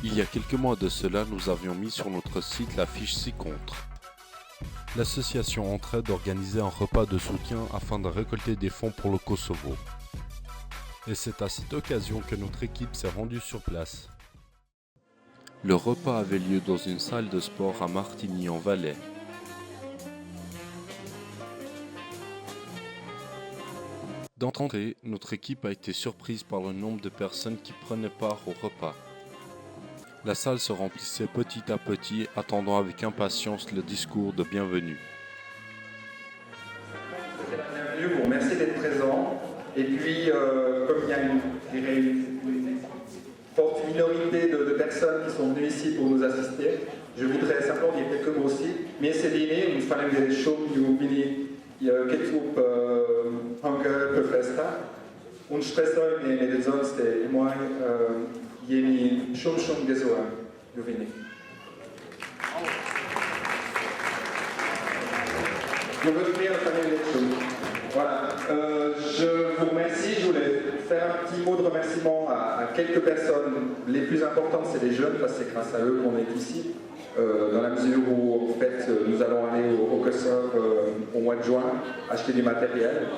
Il y a quelques mois de cela, nous avions mis sur notre site la fiche ci-contre. L'association Entraide organisait un repas de soutien afin de récolter des fonds pour le Kosovo. Et c'est à cette occasion que notre équipe s'est rendue sur place. Le repas avait lieu dans une salle de sport à Martigny en Valais. D'entrée, notre équipe a été surprise par le nombre de personnes qui prenaient part au repas. La salle se remplissait petit à petit, attendant avec impatience le discours de bienvenue. C'est la bienvenue, vous remercie d'être présent. Et puis, comme il y a une forte minorité de personnes qui sont venues ici pour nous assister, je voudrais simplement dire quelques mots aussi. Mir ist Idee, und vor allem der Show, die geht up Hunger per Festa. Und stressor mit den sonst moi Yeni Shum Gesoa, Juvini. Voilà, je vous remercie. Je voulais faire un petit mot de remerciement à quelques personnes. Les plus importantes, c'est les jeunes, parce que c'est grâce à eux qu'on est ici. Dans la mesure où, en fait, nous allons aller au Kosovo au mois de juin, acheter du matériel.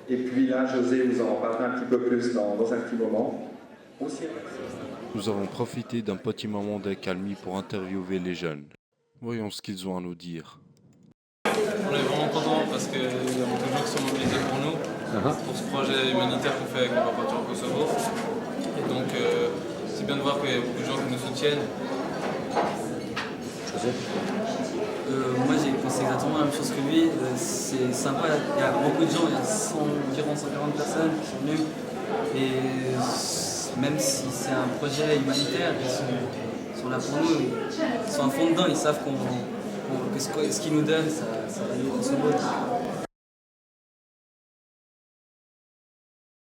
Et puis là, José vous en parlera un petit peu plus dans un petit moment. Aussi, nous avons profité d'un petit moment d'accalmie pour interviewer les jeunes. Voyons ce qu'ils ont à nous dire. On est vraiment contents parce qu'il y a beaucoup de gens qui sont mobilisés pour nous, pour ce projet humanitaire qu'on fait avec le rapporteur au Kosovo. Et donc, c'est bien de voir qu'il y a beaucoup de gens qui nous soutiennent. Moi j'ai pensé exactement la même chose que lui, c'est sympa, il y a beaucoup de gens, il y a environ 140 personnes qui sont venues et même si c'est un projet humanitaire, ils sont là pour nous, ils sont à fond dedans, ils savent que ce qu'ils nous donnent, ça va nous Kosovo.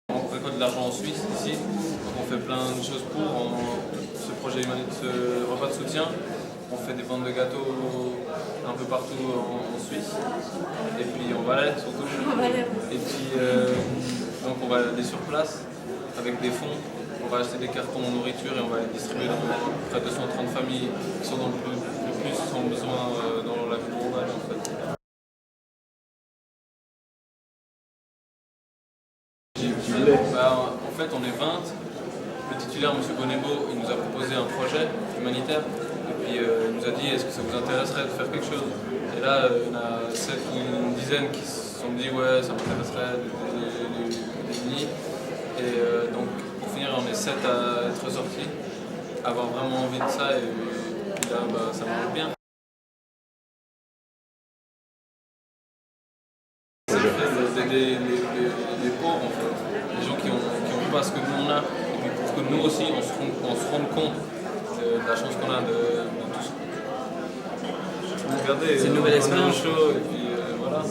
On récolte de l'argent en Suisse ici, donc on fait plein de choses pour ce projet humanitaire, ce repas de soutien. On fait des bandes de gâteaux un peu partout en Suisse, et puis en Valais surtout. Et puis donc on va aller sur place avec des fonds, on va acheter des cartons de nourriture et on va les distribuer dans près de 230 familles qui sont dans le plus sans besoin dans la ville rurale en fait. En fait on est 20, le titulaire M. Bonebo il nous a proposé un projet humanitaire. Et puis il nous a dit est-ce que ça vous intéresserait de faire quelque chose. Et là il y en a 7 ou une dizaine qui se sont dit ouais ça m'intéresserait des unis. Et donc pour finir on est 7 à être ressortis, avoir vraiment envie de ça et puis là ça marche bien. Ça fait d'aider les pauvres en fait, les gens qui ont pas ce que nous on a, et puis pour que nous aussi on se rende compte de la chance qu'on a de tout ça. Regardez, c'est une nouvelle expérience. Chaud, et puis voilà.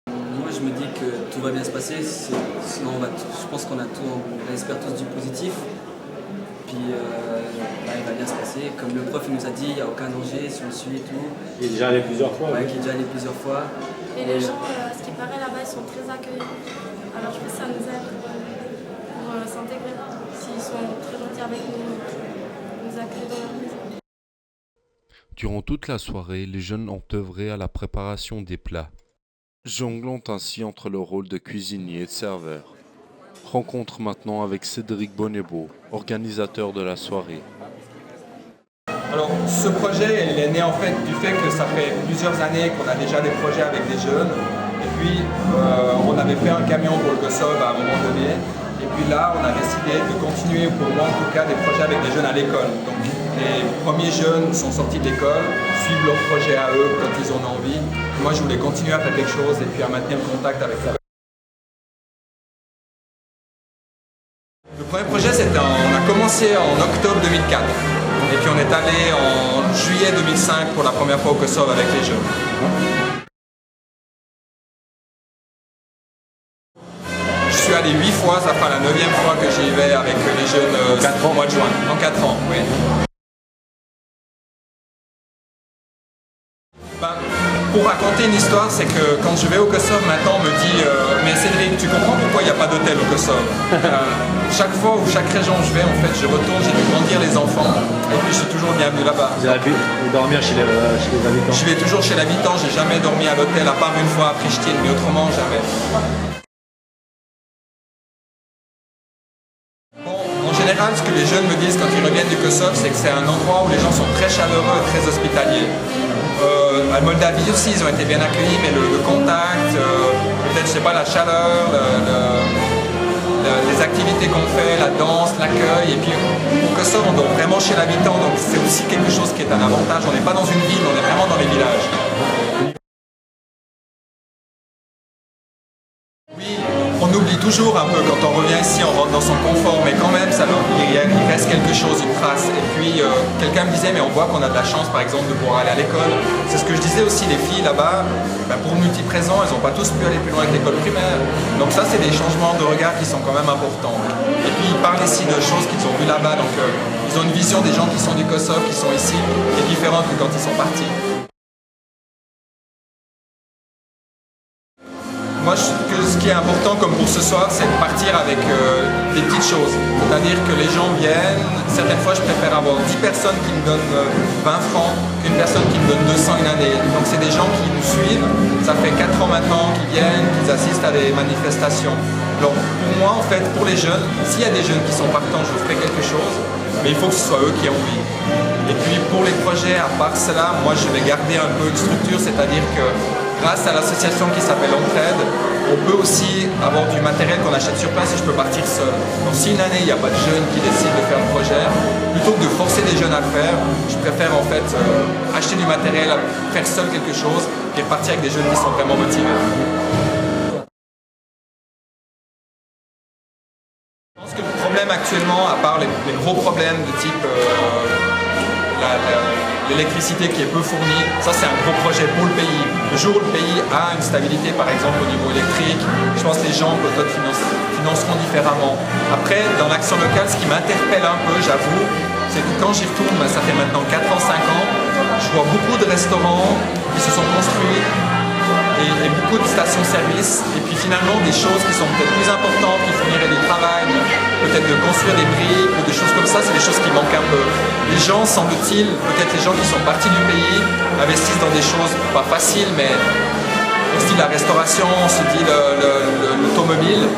Moi je me dis que tout va bien se passer, sinon je pense qu'on espère tous du positif. Puis il va bien se passer. Comme le prof il nous a dit, il n'y a aucun danger si on le suit et tout. Il est déjà allé plusieurs fois. Ouais, il est déjà allé plusieurs fois. Et les gens, ce qui paraît là-bas, ils sont très accueillants. Alors je pense que ça nous aide pour s'intégrer. S'ils sont très gentils avec nous accueillent dans leur maison. Durant toute la soirée, les jeunes ont œuvré à la préparation des plats, jonglant ainsi entre le rôle de cuisinier et de serveur. Rencontre maintenant avec Cédric Bonebo, organisateur de la soirée. Alors, ce projet, il est né en fait du fait que ça fait plusieurs années qu'on a déjà des projets avec des jeunes. Et puis, on avait fait un camion pour le Kosovo à un moment donné. Et puis là, on a décidé de continuer, pour moi en tout cas, des projets avec des jeunes à l'école. Donc, les premiers jeunes sont sortis de l'école, suivent leur projet à eux quand ils en ont envie. Moi, je voulais continuer à faire quelque chose et puis à maintenir le contact avec eux. Le premier projet, on a commencé en octobre 2004 et puis on est allé en juillet 2005 pour la première fois au Kosovo avec les jeunes. Je suis allé 8 fois, ça fera la 9e fois que j'y vais avec les jeunes au mois de juin, en 4 ans. Oui. Pour raconter une histoire, c'est que quand je vais au Kosovo, maintenant on me dit mais Cédric, tu comprends pourquoi il n'y a pas de hôtel au Kosovo. Chaque fois où chaque région où je vais, en fait, je retourne, j'ai vu grandir les enfants, et puis je suis toujours bienvenu là-bas. Vous avez pu dormir chez les habitants? Je vais toujours chez l'habitant, j'ai jamais dormi à l'hôtel, à part une fois à Pristina, mais autrement jamais. Bon, en général, ce que les jeunes me disent quand ils reviennent du Kosovo, c'est que c'est un endroit où les gens sont très chaleureux et très hospitaliers. À Moldavie aussi, ils ont été bien accueillis, mais le contact, peut-être, je sais pas, la chaleur, les activités qu'on fait, la danse, l'accueil, et puis au Kosovo, on dort vraiment chez l'habitant, donc c'est aussi quelque chose qui est un avantage. On n'est pas dans une ville, on est vraiment dans les villages. Oui, on oublie toujours un peu quand on revient ici, on rentre dans son confort, mais quand même, il reste quelque chose, une trace. Et puis, quelqu'un me disait, mais on voit qu'on a de la chance, par exemple, de pouvoir aller à l'école. C'est ce que je disais aussi, les filles là-bas, pour multiprésents, elles n'ont pas tous pu aller plus loin que l'école primaire. Donc ça, c'est des changements de regard qui sont quand même importants. Et puis, ils parlent ici de choses qu'ils ont vues là-bas, donc ils ont une vision des gens qui sont du Kosovo, qui sont ici, qui est différente que quand ils sont partis. Moi, ce qui est important, comme pour ce soir, c'est de partir avec des petites choses. C'est-à-dire que les gens viennent, certaines fois, je préfère avoir 10 personnes qui me donnent 20 francs qu'une personne qui me donne 200 une année. Donc, c'est des gens qui nous suivent. Ça fait 4 ans maintenant qu'ils viennent, qu'ils assistent à des manifestations. Alors, pour moi, en fait, pour les jeunes, s'il y a des jeunes qui sont partants, je ferai quelque chose, mais il faut que ce soit eux qui aient envie. Et puis, pour les projets, à part cela, moi, je vais garder un peu une structure, c'est-à-dire que grâce à l'association qui s'appelle Entraide, on peut aussi avoir du matériel qu'on achète sur place et je peux partir seul. Donc si une année il n'y a pas de jeunes qui décident de faire le projet, plutôt que de forcer des jeunes à le faire, je préfère en fait acheter du matériel, faire seul quelque chose et repartir avec des jeunes qui sont vraiment motivés. Je pense que le problème actuellement, à part les gros problèmes de type l'électricité qui est peu fournie, ça c'est un gros projet pour le pays. Le jour où le pays a une stabilité, par exemple au niveau électrique, je pense que les gens peut-être financeront différemment. Après, dans l'action locale, ce qui m'interpelle un peu, j'avoue, c'est que quand j'y retourne, ça fait maintenant 4 ans, 5 ans, je vois beaucoup de restaurants qui se sont construits et beaucoup de stations-service, et puis finalement des choses qui sont peut-être plus importantes, qui fourniraient du travail, peut-être de construire des briques ou des choses comme ça, c'est des choses qui manquent un peu. Les gens, semble-t-il, peut-être les gens qui sont partis du pays, investissent dans des choses pas faciles, mais on se dit la restauration, on se dit l'automobile,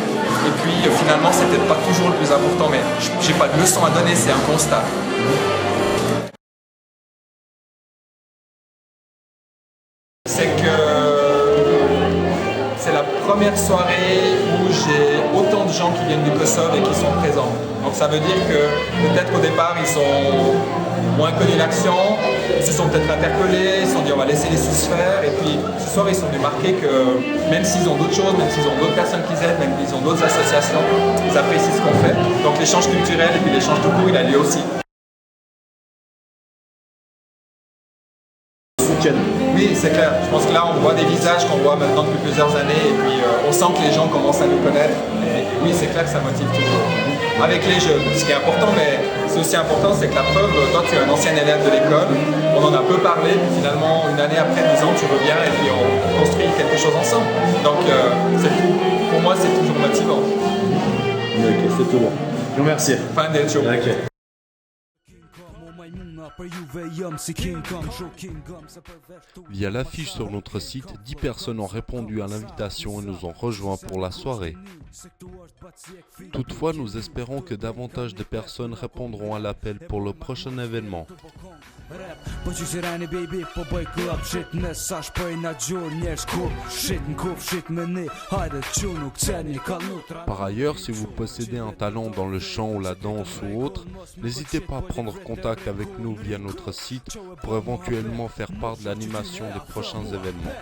et puis finalement c'est peut-être pas toujours le plus important, mais j'ai pas de leçon à donner, c'est un constat. C'est que c'est la première soirée où j'ai autant de gens qui viennent du Kosovo et qui sont présents. Donc ça veut dire que peut-être qu'au départ ils sont moins connus l'action, ils se sont peut-être interpellés, ils se sont dit on va laisser les sous se faire, et puis ce soir ils sont venus marquer que même s'ils ont d'autres choses, même s'ils ont d'autres personnes qu'ils aident, même s'ils ont d'autres associations, ils apprécient ce qu'on fait. Donc l'échange culturel et puis l'échange de cours il a lieu aussi. Oui, c'est clair. Je pense que là, on voit des visages qu'on voit maintenant depuis plusieurs années et puis on sent que les gens commencent à nous connaître. Et oui, c'est clair que ça motive toujours. Avec les jeunes, ce qui est important, mais c'est aussi important, c'est que la preuve, toi, tu es un ancien élève de l'école, on en a peu parlé, puis finalement, une année après, 2 ans, tu reviens et puis on construit quelque chose ensemble. Donc, pour moi, c'est toujours motivant. Ok, c'est tout bon. Je vous remercie. Fin d'être chaud. Okay. Via l'affiche sur notre site, 10 personnes ont répondu à l'invitation et nous ont rejoints pour la soirée. Toutefois, nous espérons que davantage de personnes répondront à l'appel pour le prochain événement. Par ailleurs, si vous possédez un talent dans le chant ou la danse ou autre, n'hésitez pas à prendre contact avec nous via notre site pour éventuellement faire part de l'animation des prochains événements.